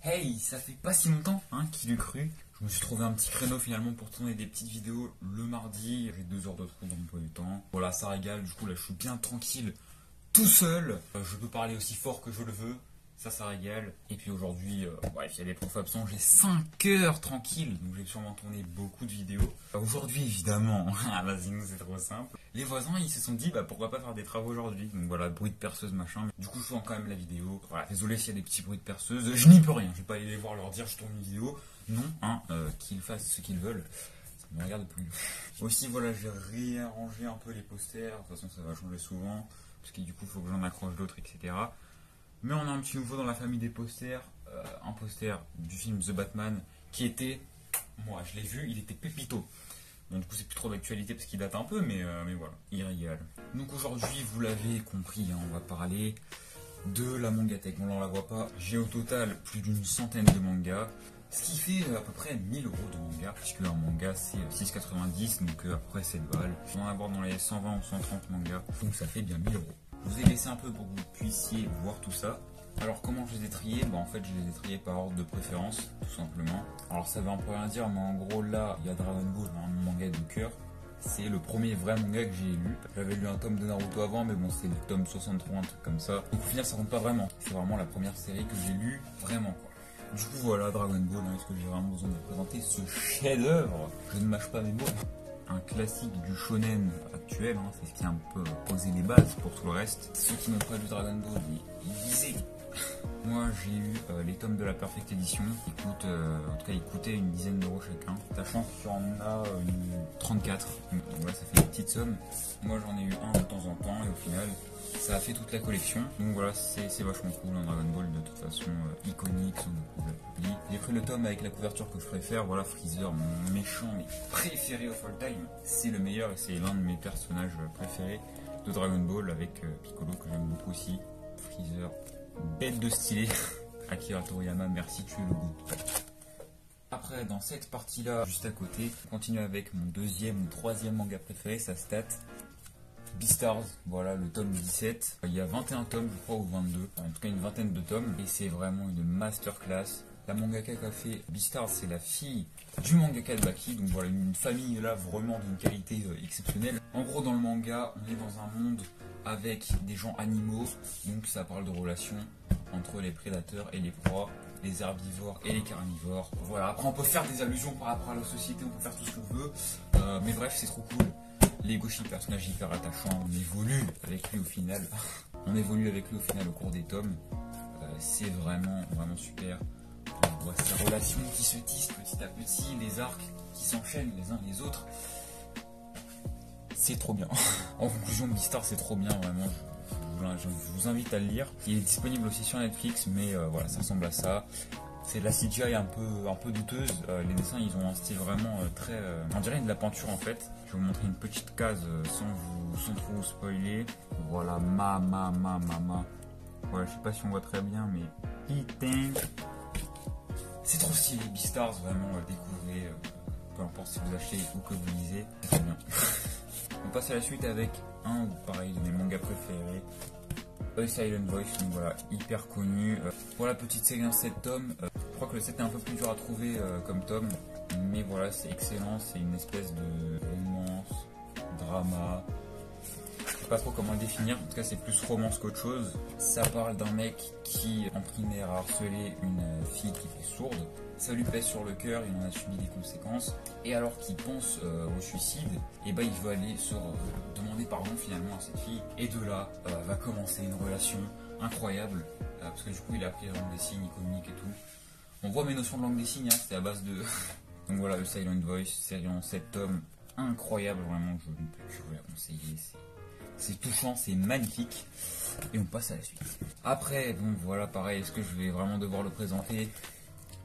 Hey, ça fait pas si longtemps, hein, qui l'eût cru. Je me suis trouvé un petit créneau finalement pour tourner des petites vidéos le mardi. J'ai 2 heures de trou dans mon emploi du temps. Voilà, ça régale, du coup là je suis bien tranquille, tout seul. Je peux parler aussi fort que je le veux. Ça régale. Et puis aujourd'hui, bref, il y a des profs absents, j'ai 5 heures tranquille, donc j'ai sûrement tourné beaucoup de vidéos. Aujourd'hui, évidemment, vas-y, c'est trop simple. Les voisins, ils se sont dit, pourquoi pas faire des travaux aujourd'hui. Donc voilà, bruit de perceuse, machin. Du coup, je fais quand même la vidéo. Voilà, désolé s'il y a des petits bruits de perceuse, je n'y peux rien. Je vais pas aller les voir leur dire, je tourne une vidéo. Non, hein, qu'ils fassent ce qu'ils veulent. Ça me regarde plus. Aussi, voilà, j'ai réarrangé un peu les posters. De toute façon, ça va changer souvent. Parce que du coup, il faut que j'en accroche d'autres, etc. Mais on a un petit nouveau dans la famille des posters, un poster du film The Batman qui était, moi je l'ai vu, il était pépito. Bon du coup c'est plus trop d'actualité parce qu'il date un peu, mais voilà, il régale. Donc aujourd'hui vous l'avez compris, hein, on va parler de la mangatech. Bon là on la voit pas, j'ai au total plus d'une centaine de mangas. Ce qui fait à peu près 1000 € de manga, puisque un manga c'est 6,90, donc à peu près 7 balles. On va en avoir dans les 120 ou 130 mangas, donc ça fait bien 1000 €. Je vous ai laissé un peu pour que vous puissiez voir tout ça. Alors comment je les ai triés? En fait je les ai triés par ordre de préférence, tout simplement. Alors ça veut un peu rien dire, mais en gros là il y a Dragon Ball, hein, mon manga de cœur. C'est le premier vrai manga que j'ai lu. J'avais lu un tome de Naruto avant, mais bon c'est le tome 63, un truc comme ça. Donc au final ça compte pas vraiment. C'est vraiment la première série que j'ai lue, vraiment quoi. Du coup voilà, Dragon Ball, hein, est-ce que j'ai vraiment besoin de vous présenter ce chef-d'œuvre? Je ne mâche pas mes mots. Un classique du shonen actuel, hein, c'est ce qui a un peu posé les bases pour tout le reste. Ceux qui n'ont pas lu Dragon Ball, ils lisaient. Moi j'ai eu les tomes de la Perfect Edition, en tout cas ils coûtaient une dizaine d'euros chacun, sachant qu'il y en a 34, donc voilà ça fait une petite somme. Moi j'en ai eu un de temps en temps et au final ça a fait toute la collection, donc voilà c'est vachement cool, un Dragon Ball de toute façon iconique, sans beaucoup de public. J'ai pris le tome avec la couverture que je préfère, voilà Freezer, mon méchant mais préféré of all time, c'est le meilleur et c'est l'un de mes personnages préférés de Dragon Ball avec Piccolo que j'aime beaucoup aussi, Freezer. Bête de stylé. Akira Toriyama, merci, tu es le goût. Après, dans cette partie-là, juste à côté, on continue avec mon deuxième ou troisième manga préféré, sa stat. Beastars, voilà le tome 17. Il y a 21 tomes, je crois, ou 22. En tout cas, une vingtaine de tomes. Et c'est vraiment une masterclass. La mangaka qui a fait Beastars, c'est la fille du mangaka de Baki. Donc voilà, une famille là vraiment d'une qualité exceptionnelle. En gros, dans le manga, on est dans un monde avec des gens animaux, donc ça parle de relations entre les prédateurs et les proies, les herbivores et les carnivores. Voilà, après on peut faire des allusions par rapport à la société, on peut faire tout ce qu'on veut, mais bref c'est trop cool. Legoshi, personnage hyper attachant, on évolue avec lui au final, au cours des tomes, c'est vraiment super. On voit ces relations qui se tissent petit à petit, les arcs qui s'enchaînent les uns les autres. C'est trop bien. En conclusion, Beastars c'est trop bien, vraiment. Je vous invite à le lire. Il est disponible aussi sur Netflix, mais voilà, ça ressemble à ça. C'est de la CGI un peu douteuse. Les dessins, ils ont un style vraiment très... on dirait de la peinture en fait. Je vais vous montrer une petite case sans trop vous spoiler. Voilà, ma. Voilà, je sais pas si on voit très bien, mais... C'est trop stylé, Beastars, vraiment, découvrez. Peu importe si vous achetez ou que vous lisez, c'est très bien. On passe à la suite avec un ou pareil de mes mangas préférés, A Silent Voice, donc voilà, hyper connu. Pour la petite série en 7 tomes, je crois que le 7 est un peu plus dur à trouver comme tome, mais voilà, c'est excellent, c'est une espèce de romance, drama, je sais pas trop comment le définir, en tout cas c'est plus romance qu'autre chose. Ça parle d'un mec qui en primaire a harcelé une fille qui était sourde. Ça lui pèse sur le cœur, il en a subi des conséquences. Et alors qu'il pense au suicide, et il veut aller se demander pardon finalement à cette fille. Et de là va commencer une relation incroyable, parce que du coup il a appris la langue des signes, comique et tout. On voit mes notions de langue des signes, hein, c'est à base de... Donc voilà, le Silent Voice, série en 7 tomes, incroyable, vraiment, je ne peux que vous la conseiller. C'est touchant, c'est magnifique. Et on passe à la suite. Après, bon voilà, pareil, est-ce que je vais vraiment devoir le présenter?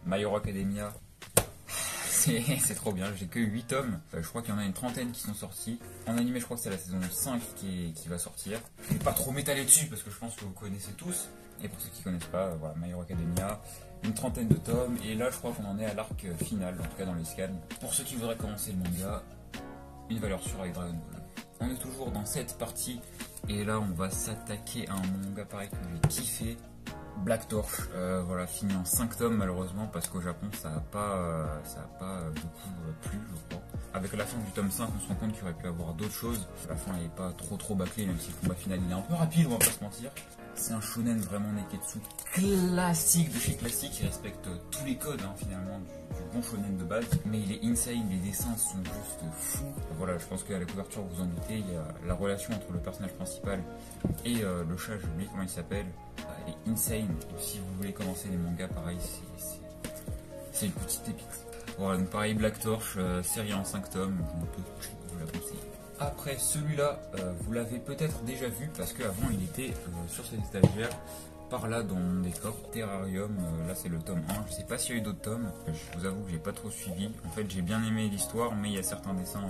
My Hero Academia, c'est trop bien, j'ai que 8 tomes, je crois qu'il y en a une trentaine qui sont sortis. En animé je crois que c'est la saison 5 qui va sortir. Je vais pas trop m'étaler dessus parce que je pense que vous connaissez tous. Et pour ceux qui connaissent pas, voilà, My Hero Academia, une trentaine de tomes. Et là je crois qu'on en est à l'arc final, en tout cas dans les scans. Pour ceux qui voudraient commencer le manga, une valeur sûre avec Dragon Ball. On est toujours dans cette partie. Et là on va s'attaquer à un manga pareil que j'ai kiffé. Black Torch, voilà, fini en 5 tomes malheureusement parce qu'au Japon ça a pas beaucoup plu, je crois. Avec la fin du tome 5, on se rend compte qu'il aurait pu avoir d'autres choses. La fin n'est pas trop bâclée, même si le combat final il est un peu rapide, on va pas se mentir. C'est un shonen vraiment neketsu classique de chez classique, qui respecte tous les codes finalement du bon shonen de base. Mais il est insane, les dessins sont juste fous. Voilà, je pense qu'à la couverture, vous en doutez, il y a la relation entre le personnage principal et le chat, j'ai oublié comment il s'appelle. Elle est insane. Si vous voulez commencer les mangas, pareil, c'est une petite épite. Voilà, donc pareil, Black Torch, série en 5 tomes, je ne peux que vous la conseiller. Après celui-là, vous l'avez peut-être déjà vu parce qu'avant il était sur cette étagère, par là dans mon décor. Terrarium, là c'est le tome 1, je sais pas s'il y a eu d'autres tomes, je vous avoue que j'ai pas trop suivi. En fait j'ai bien aimé l'histoire, mais il y a certains dessins,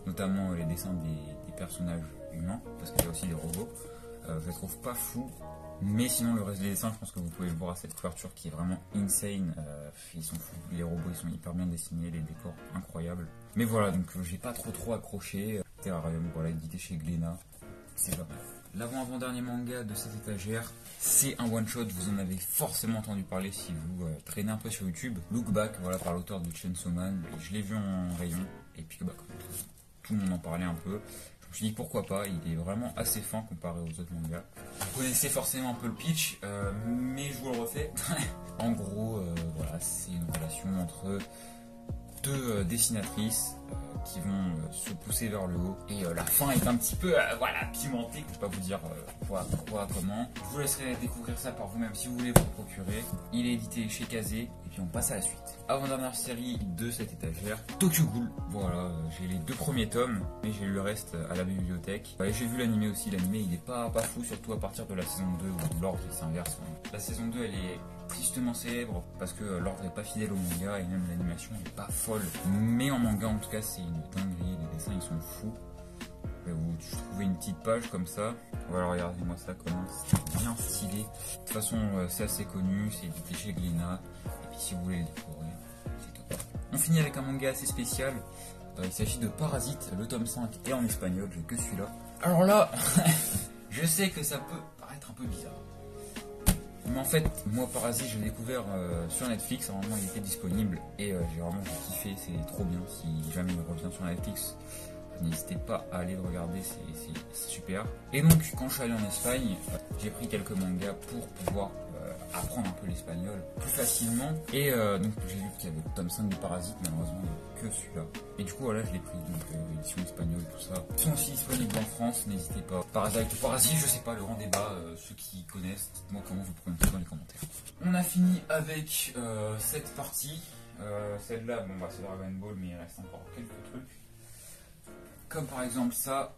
notamment les dessins des personnages humains, parce qu'il y a aussi des robots, je les trouve pas fous. Mais sinon le reste des dessins, je pense que vous pouvez le voir à cette couverture qui est vraiment insane. Ils sont fous, les robots ils sont hyper bien dessinés, les décors incroyables. Mais voilà, donc j'ai pas trop accroché. Terrarium, voilà, édité chez Glénat, c'est pas mal. L'avant-avant-dernier manga de cette étagère, c'est un one-shot, vous en avez forcément entendu parler si vous traînez un peu sur YouTube. Look Back, voilà, par l'auteur de Chainsaw Man, je l'ai vu en rayon, et puis bah, tout le monde en parlait un peu. Je me suis dit pourquoi pas, il est vraiment assez fin comparé aux autres mangas. Vous connaissez forcément un peu le pitch, mais je vous le refais. En gros, voilà, c'est une relation entre deux dessinatrices qui vont se pousser vers le haut, et la fin est un petit peu voilà, pimentée. Je ne vais pas vous dire pourquoi, comment. Je vous laisserai découvrir ça par vous-même si vous voulez vous le procurer. Il est édité chez Kazé, et puis on passe à la suite. Avant-dernière série de cette étagère, Tokyo Ghoul. Voilà, j'ai les 2 premiers tomes, mais j'ai eu le reste à la bibliothèque. Et j'ai vu l'animé aussi. L'animé il est pas fou, surtout à partir de la saison 2 où l'ordre s'inverse. La saison 2 elle est tristement célèbre parce que l'ordre n'est pas fidèle au manga et même l'animation n'est pas folle. Mais en manga en tout cas c'est une dinguerie, les dessins ils sont fous. Vous trouvez une petite page comme ça, voilà, regardez-moi ça, comment c'est bien stylé. De toute façon c'est assez connu, c'est édité chez Glénat, et puis si vous voulez le découvrir, c'est top. On finit avec un manga assez spécial, il s'agit de Parasite, le tome 5 est en espagnol, j'ai que celui-là. Alors là, je sais que ça peut paraître un peu bizarre. Mais en fait, moi Parasite, je l'ai découvert sur Netflix, normalement il était disponible, et j'ai vraiment kiffé, c'est trop bien. Si jamais il revient sur Netflix, n'hésitez pas à aller le regarder, c'est super. Et donc, quand je suis allé en Espagne, j'ai pris quelques mangas pour pouvoir apprendre un peu l'espagnol plus facilement. Et donc, j'ai vu qu'il y avait le tome 5 du Parasite, malheureusement, il n'y a que celui-là. Et du coup, voilà, je l'ai pris, donc édition espagnole, tout ça. Ils sont aussi disponibles en France, n'hésitez pas. Parasite ou Parasite, je sais pas, le grand débat, ceux qui connaissent, dites-moi comment vous prononcez dans les commentaires. On a fini avec cette partie. Celle-là, bon, bah, c'est Dragon Ball, mais il reste encore quelques trucs. Comme par exemple ça,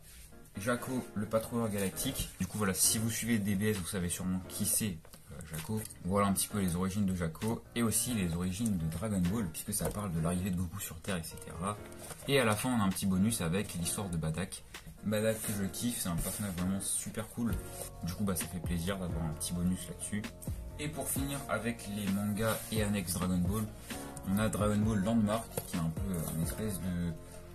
Jaco, le patrouilleur galactique. Du coup voilà, si vous suivez DBS, vous savez sûrement qui c'est Jaco. Voilà un petit peu les origines de Jaco et aussi les origines de Dragon Ball, puisque ça parle de l'arrivée de Goku sur Terre, etc. Et à la fin, on a un petit bonus avec l'histoire de Badak. Badak que je kiffe, c'est un personnage vraiment super cool. Du coup, bah, ça fait plaisir d'avoir un petit bonus là-dessus. Et pour finir avec les mangas et annexes Dragon Ball, on a Dragon Ball Landmark, qui est un peu une espèce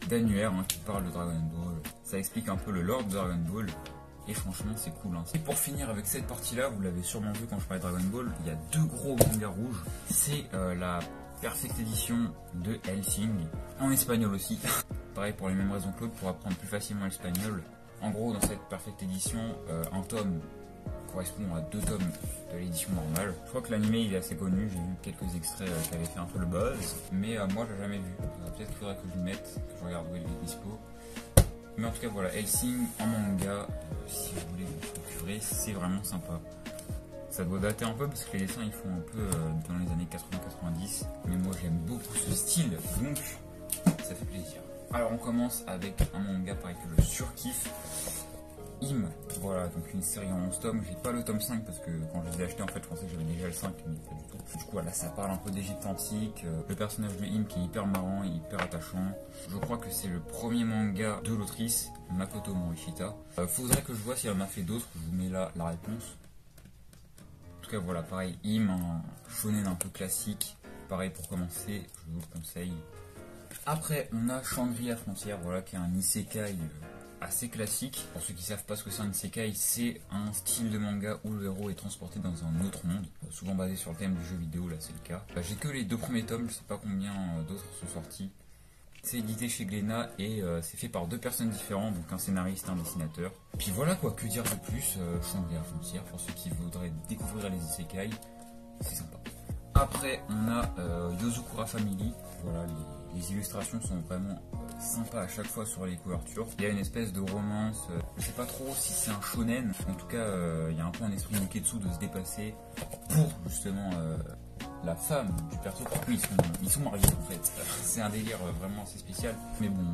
d'annuaire qui parle de Dragon Ball. Ça explique un peu le lore de Dragon Ball. Et franchement, c'est cool. Et pour finir avec cette partie-là, vous l'avez sûrement vu quand je parlais de Dragon Ball, il y a 2 gros mangas rouges. C'est la Perfect Edition de Hellsing, en espagnol aussi. Pareil pour les mêmes raisons que l'autre, pour apprendre plus facilement l'espagnol. En gros, dans cette Perfect Edition, un tome correspond à 2 tomes de l'édition normale. Je crois que l'anime il est assez connu, j'ai vu quelques extraits qui avaient fait un peu le buzz, mais moi j'ai jamais vu. Peut-être qu'il faudrait que je le mette, que je regarde où il est dispo. Mais en tout cas voilà, Hellsing en manga, si vous voulez vous procurer, c'est vraiment sympa. Ça doit dater un peu parce que les dessins ils font un peu dans les années 80-90, mais moi j'aime beaucoup ce style, donc ça fait plaisir. Alors on commence avec un manga pareil que je surkiffe. Voilà, donc une série en 11 tomes. J'ai pas le tome 5 parce que quand je les ai achetés, en fait, je pensais que j'avais déjà le 5, mais pas du tout. Du coup, voilà, ça parle un peu d'Égypte antique. Le personnage de qui est hyper marrant, hyper attachant. Je crois que c'est le premier manga de l'autrice, Makoto Morishita. Faudrait que je vois si elle en a fait d'autres. Je vous mets là la réponse. En tout cas, voilà, pareil, un shonen un peu classique. Pareil, pour commencer, je vous le conseille. Après, on a Shangri-La Frontière, voilà, qui est un isekai assez classique. Pour ceux qui savent pas ce que c'est un isekai, c'est un style de manga où le héros est transporté dans un autre monde, souvent basé sur le thème du jeu vidéo, là c'est le cas. J'ai que les 2 premiers tomes, je sais pas combien d'autres sont sortis. C'est édité chez Glénat et c'est fait par 2 personnes différentes, donc un scénariste et un dessinateur. Puis voilà quoi, que dire de plus, Chandelière Frontière, pour ceux qui voudraient découvrir les isekai, c'est sympa. Après on a Yozokura Family, voilà, les illustrations sont vraiment sympas à chaque fois sur les couvertures. Il y a une espèce de romance, je sais pas trop si c'est un shonen, en tout cas il y a un peu un esprit Neketsu de se dépasser pour justement la femme du perso. Ils sont mariés en fait, c'est un délire vraiment assez spécial, mais bon,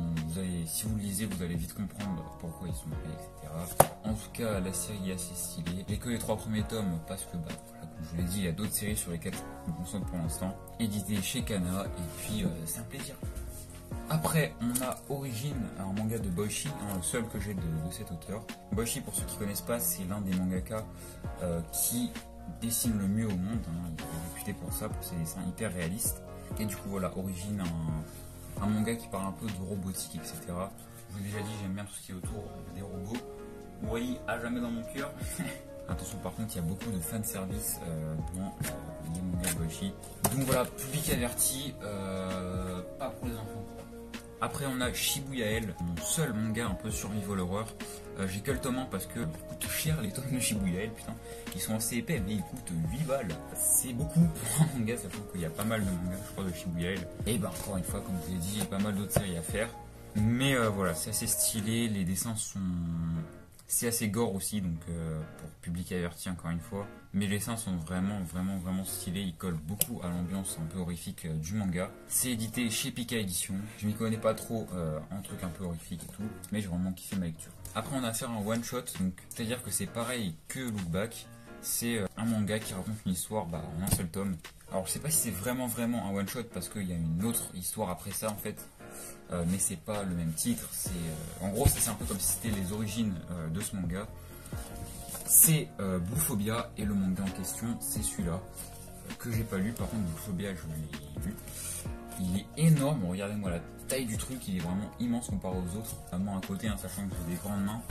si vous le lisez vous allez vite comprendre pourquoi ils sont mariés, etc. En tout cas la série est assez stylée. J'ai que les 3 premiers tomes parce que voilà, comme je vous l'ai dit, il y a d'autres séries sur lesquelles je me concentre pour l'instant, édité chez Kana, et puis c'est un plaisir. Après, on a Origin, un manga de Boichi, le seul que j'ai de cet auteur. Boichi, pour ceux qui ne connaissent pas, c'est l'un des mangaka qui dessine le mieux au monde. Il est réputé pour ça, pour ses dessins hyper réalistes. Et du coup, voilà, Origin, un manga qui parle un peu de robotique, etc. Je vous ai déjà dit, j'aime bien tout ce qui est autour des robots. Oui, à jamais dans mon cœur. Attention, par contre, il y a beaucoup de fanservice dans les mangas Boichi. Donc voilà, public averti, pas pour les enfants. Après on a Shibuya Elle, mon seul manga un peu survival horror. J'ai que le tome 1 parce que ils coûtent cher les tomes de Shibuya Elle, putain. Ils sont assez épais mais ils coûtent 8 balles. C'est beaucoup pour un manga, sachant qu'il y a pas mal de mangas je crois de Shibuya Elle. Et ben encore une fois, comme je vous ai dit, il y a pas mal d'autres séries à faire. Mais voilà, c'est assez stylé, les dessins sont... C'est assez gore aussi, donc pour public averti encore une fois. Mais les dessins sont vraiment stylés, ils collent beaucoup à l'ambiance un peu horrifique du manga. C'est édité chez Pika Édition. Je m'y connais pas trop en truc un peu horrifique et tout, mais j'ai vraiment kiffé ma lecture. Après on a affaire à un one shot, donc c'est-à-dire que c'est pareil que Look Back. C'est un manga qui raconte une histoire en un seul tome. Alors je sais pas si c'est vraiment un one shot parce qu'il y a une autre histoire après ça en fait. Mais c'est pas le même titre, en gros c'est un peu comme si c'était les origines de ce manga. C'est Bluephobia et le manga en question c'est celui-là que j'ai pas lu. Par contre Bluephobia je l'ai lu, il est énorme, regardez-moi la taille du truc, il est vraiment immense comparé aux autres, notamment à côté, sachant que j'ai des grandes mains.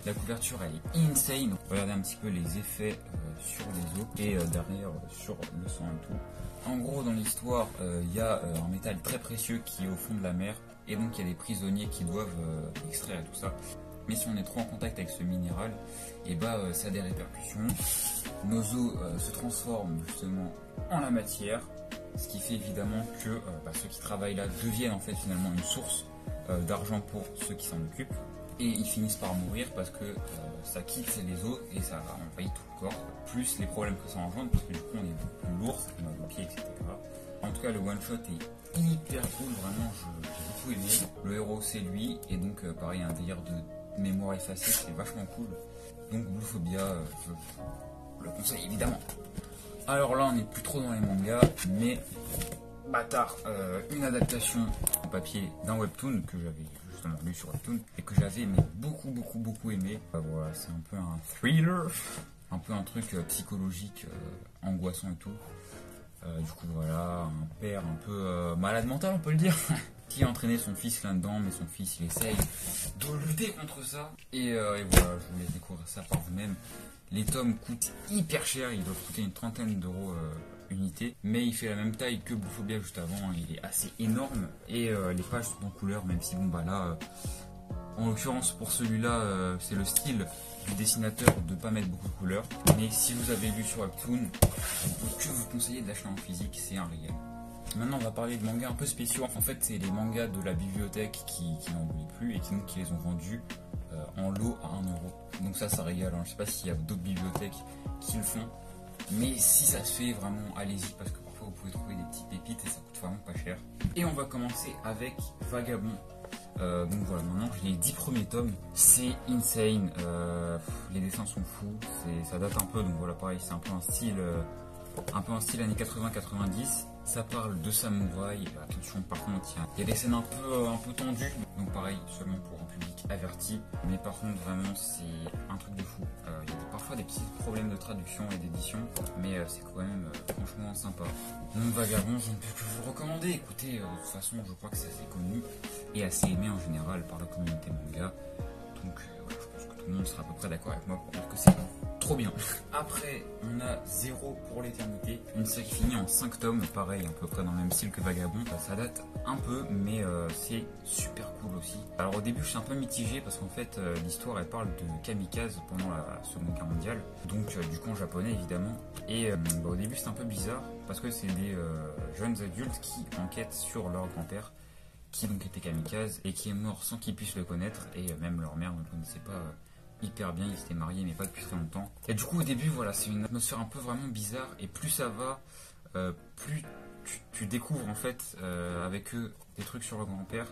La couverture elle est insane, regardez un petit peu les effets sur les os et derrière sur le sang et tout. En gros dans l'histoire il y a un métal très précieux qui est au fond de la mer. Et donc il y a des prisonniers qui doivent extraire tout ça. Mais si on est trop en contact avec ce minéral, et ça a des répercussions. Nos os se transforment justement en la matière, ce qui fait évidemment que ceux qui travaillent là deviennent en fait finalement une source d'argent pour ceux qui s'en occupent. Et ils finissent par mourir parce que ça quitte les os et ça envahit tout le corps. Plus les problèmes que ça engendre, parce que du coup on est beaucoup plus lourd, ça fait mal aux pieds, etc. En tout cas, le one shot est hyper cool, vraiment, j'ai beaucoup aimé. Le héros, c'est lui, et donc, pareil, un délire de mémoire effacée, c'est vachement cool. Donc, Bluephobia, je le conseille évidemment. Alors là, on n'est plus trop dans les mangas, mais bâtard, une adaptation en papier d'un webtoon que j'avais justement lu sur webtoon et que j'avais beaucoup aimé. Voilà, c'est un peu un thriller, un peu un truc psychologique, angoissant et tout. Du coup voilà, un père un peu malade mental on peut le dire, qui a entraîné son fils là-dedans, mais son fils il essaye de lutter contre ça. Et voilà, je vous laisse découvrir ça par vous-même. Les tomes coûtent hyper cher, ils doivent coûter une trentaine d'euros unité, mais il fait la même taille que Bluephobia juste avant, il est assez énorme, et les pages sont en couleur, même si bon là, en l'occurrence pour celui-là, c'est le style du dessinateur de pas mettre beaucoup de couleurs, mais si vous avez lu sur Webtoon, je ne peux que vous conseiller d'acheter en physique, c'est un régal. Maintenant on va parler de mangas un peu spéciaux. En fait c'est les mangas de la bibliothèque qui n'en voulaient plus et qui les ont vendus en lot à 1 euro. Donc ça régale, je sais pas s'il y a d'autres bibliothèques qui le font, mais si ça se fait vraiment allez-y, parce que parfois vous pouvez trouver des petites pépites et ça coûte vraiment pas cher. Et on va commencer avec Vagabond. Donc voilà, maintenant j'ai les 10 premiers tomes, c'est insane, les dessins sont fous, ça date un peu, donc voilà pareil, c'est un peu un style années 80-90, ça parle de samouraï, attention par contre il y a des scènes un peu tendues, donc pareil seulement pour un public averti, mais par contre vraiment c'est un truc de fou, il y a parfois des petits problèmes de traduction et d'édition, mais c'est quand même franchement sympa. Donc Vagabond, je ne peux que vous le recommander, écoutez, de toute façon je crois que c'est assez connu et assez aimé en général par la communauté manga, Donc voilà, je pense que tout le monde sera à peu près d'accord avec moi pour dire que c'est trop bien. Après, on a 0 pour l'éternité, une série qui finit en 5 tomes, pareil, à peu près dans le même style que Vagabond. Ça date un peu, mais c'est super cool aussi. Alors au début, je suis un peu mitigé parce qu'en fait, l'histoire elle parle de kamikaze pendant la Seconde Guerre mondiale, donc du coup en japonais évidemment. Et au début, c'est un peu bizarre parce que c'est des jeunes adultes qui enquêtent sur leur grand-père, qui donc était kamikaze et qui est mort sans qu'ils puissent le connaître, et même leur mère ne le connaissait pas hyper bien, ils s'étaient mariés mais pas depuis très longtemps. Et du coup au début voilà, c'est une atmosphère un peu vraiment bizarre, et plus ça va, plus tu découvres en fait avec eux des trucs sur le grand-père,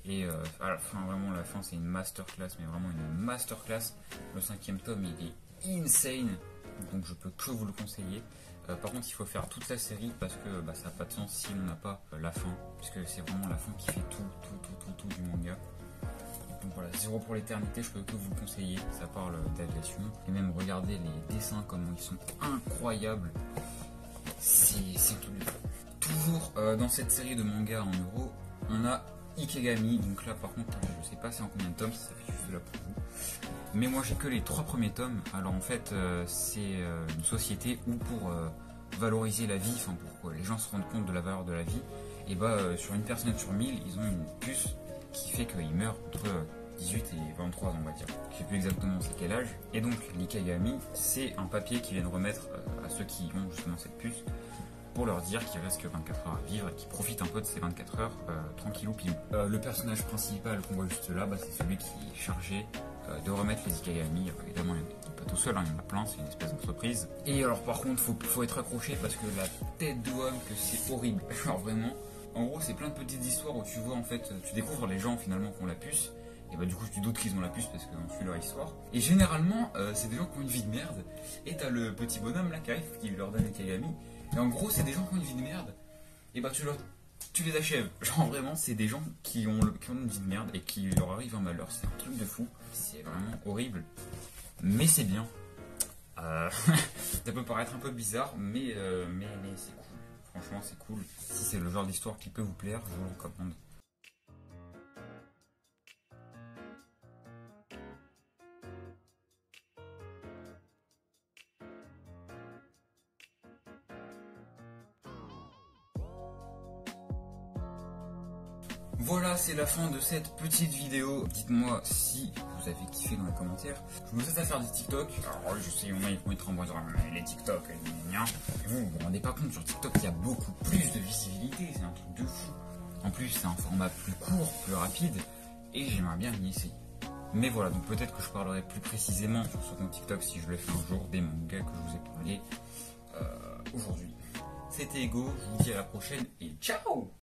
et à la fin, vraiment la fin c'est une masterclass, mais vraiment une masterclass. Le 5e tome il est insane, donc je peux que vous le conseiller. Par contre il faut faire toute la série parce que ça n'a pas de sens si on n'a pas la fin, puisque c'est vraiment la fin qui fait tout du manga. Donc voilà, 0 pour l'éternité, je peux que vous le conseiller. Ça parle d'aviation, et même regardez les dessins, comment ils sont incroyables. C'est un truc de fou. Toujours dans cette série de mangas en euros, on a Ikegami. Donc là par contre je sais pas c'est en combien de tomes, ça fait juste là pour vous, mais moi j'ai que les 3 premiers tomes. Alors en fait c'est une société où pour valoriser la vie, enfin pour que les gens se rendent compte de la valeur de la vie, et sur une personne sur 1000 ils ont une puce qui fait qu'ils meurent entre 18 et 23 ans, on va dire. Je sais plus exactement c'est quel âge. Et donc l'Ikegami, c'est un papier qu'ils viennent remettre à ceux qui ont justement cette puce, pour leur dire qu'il reste que 24 heures à vivre et qu'ils profitent un peu de ces 24 heures tranquillou pilou. Le personnage principal qu'on voit juste là, c'est celui qui est chargé de remettre les Ikegami. Évidemment, il n'est pas tout seul, il y en a plein, c'est une espèce d'entreprise. Et alors par contre, faut être accroché parce que la tête de homme, que c'est horrible. Alors vraiment, en gros, c'est plein de petites histoires où tu vois en fait, tu découvres les gens finalement qui ont la puce. Et du coup tu doutes qu'ils ont la puce parce qu'on suit leur histoire. Et généralement c'est des gens qui ont une vie de merde. Et t'as le petit bonhomme là qui arrive, qui leur donne les Ikegami. Et en gros c'est des gens qui ont une vie de merde. Et tu les achèves. Genre vraiment c'est des gens qui ont une vie de merde et qui leur arrive un malheur. C'est un truc de fou. C'est vraiment horrible. Mais c'est bien. Ça peut paraître un peu bizarre, mais c'est cool. Franchement c'est cool. Si c'est le genre d'histoire qui peut vous plaire, je vous le recommande. Voilà, c'est la fin de cette petite vidéo. Dites-moi si vous avez kiffé dans les commentaires. Je vous aide à faire des TikTok. Alors je sais, il y en a qui vont être en mode les TikTok, vous vous rendez pas compte, sur TikTok il y a beaucoup plus de visibilité, c'est un truc de fou. En plus c'est un format plus court, plus rapide, et j'aimerais bien m'y essayer. Mais voilà, donc peut-être que je parlerai plus précisément sur ce compte TikTok si je le fais un jour, des mangas que je vous ai parlé aujourd'hui. C'était Ego, je vous dis à la prochaine et ciao!